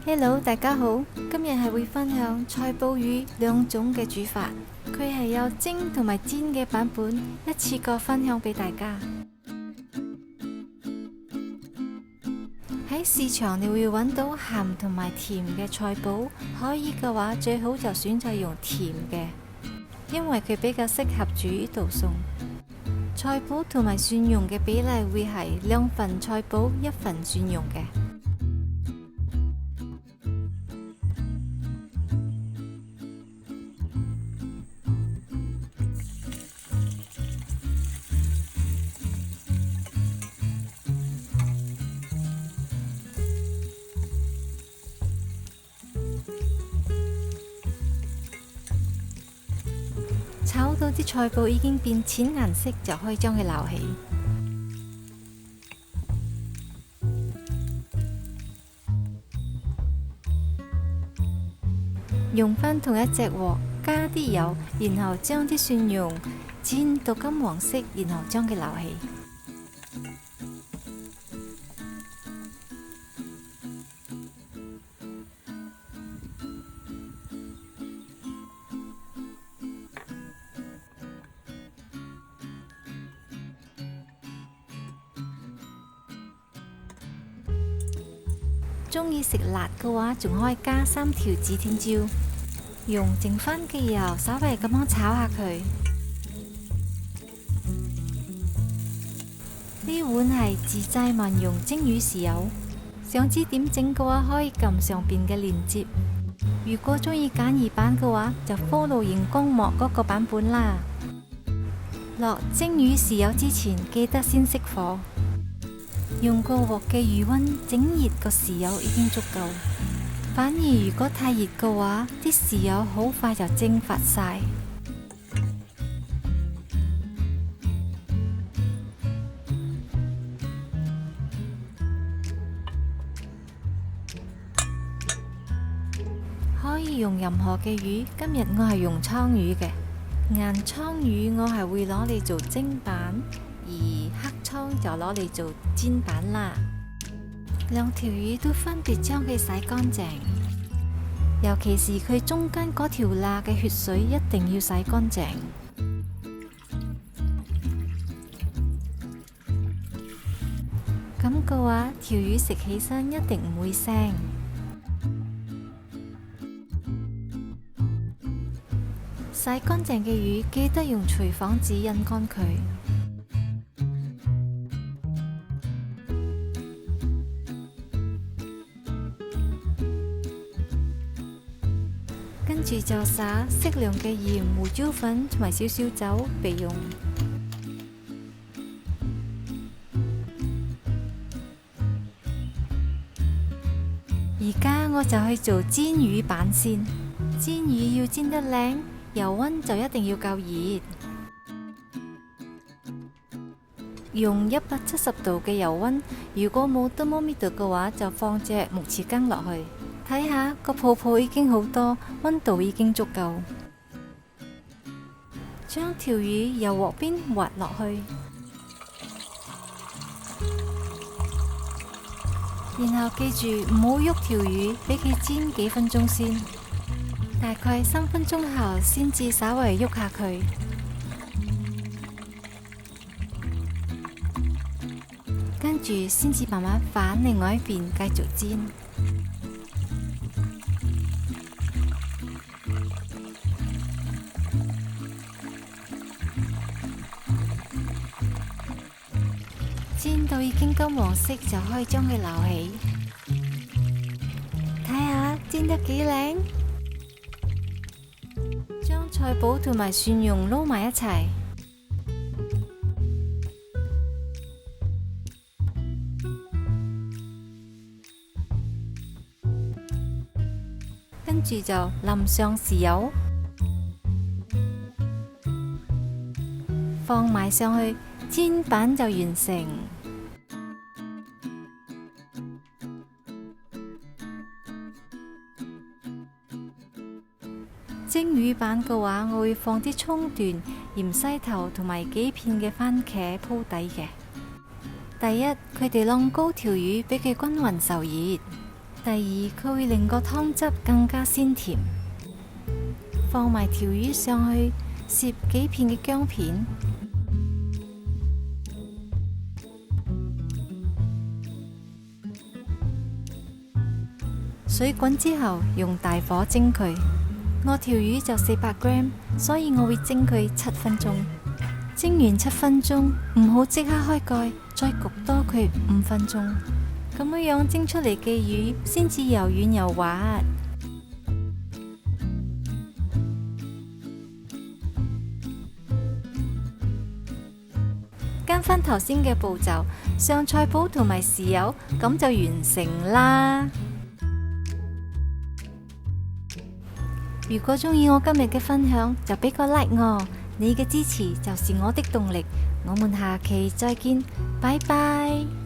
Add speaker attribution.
Speaker 1: Hello，大家好，今日係會分享菜脯魚兩種嘅煮法，佢係有蒸同埋煎嘅版本，一次過分享俾大家。喺市場你會揾到鹹同埋甜嘅菜脯，可以嘅話最好就選擇用甜嘅，因為佢比較適合煮呢道餸。菜脯同埋蒜蓉嘅比例會係2份菜脯1份蒜蓉嘅。炒到啲菜脯已經變淺顏色，就可以將佢撈起。用返同一隻鑊，加啲油，然後將啲蒜蓉煎到金黃色，然後將佢撈起。鍾意食辣嘅話，仲可以加3條指天椒，用剩返嘅油稍微咁樣炒下佢。呢碗係自製萬用蒸魚豉油，想知點整嘅話，可以撳上邊嘅鏈接。如果鍾意簡易版嘅話，就 follow 熒光幕嗰個版本啦。落蒸魚豉油之前，記得先熄火。用個鑊嘅餘溫整熱個豉油已經足夠，反而如果太熱嘅話，啲豉油好快就蒸發晒。可以用任何嘅魚，今日我係用鯧魚嘅。硬鯧魚我係會攞嚟做蒸版，而黑鯧就攞嚟做煎版啦。兩條魚都分別將佢洗乾淨，尤其是佢中間嗰條罅嘅血水一定要洗乾淨。咁嘅話，條魚食起身一定唔會腥。洗乾淨嘅魚，記得用廚房紙印乾佢。跟住就灑適量嘅鹽、胡椒粉同埋少少酒備用。而家我就去做煎魚版先。煎魚要煎得靚，油溫就一定要夠熱。用170度嘅油溫，如果冇 thermometer 嘅話，就放隻木匙羹落去。睇下個泡泡已經好多，溫度已經足夠。將條魚由鑊邊滑落去，然後記住唔好喐條魚，俾佢煎幾分鐘先。大概3分鐘後先至稍微喐下佢。跟住先至慢慢反另外一邊繼續煎。煎到已經金黃色，就可以將佢撈起。睇下煎得幾靚，將菜脯同埋蒜蓉撈埋一齊，跟住就淋上豉油，放埋上去，煎版就完成。蒸魚版嘅話，我會放啲葱段、芫茜頭同埋幾片嘅番茄鋪底嘅。第一，佢哋晾高條魚，俾佢均勻受熱。第二，佢會令個湯汁更加鮮甜。放埋條魚上去，攝幾片嘅薑片，水滾之後用大火蒸佢。我條魚就400g，所以我會蒸佢7分鐘。蒸完7分鐘，唔好即刻開蓋，再焗多佢5分鐘。咁樣蒸出嚟嘅魚先至又軟又滑。跟返頭先嘅步驟，上菜脯同埋豉油，咁就完成啦。如果鍾意我今日嘅分享，就俾個 like 我，你嘅支持就是我的動力。我們下期再見，拜拜。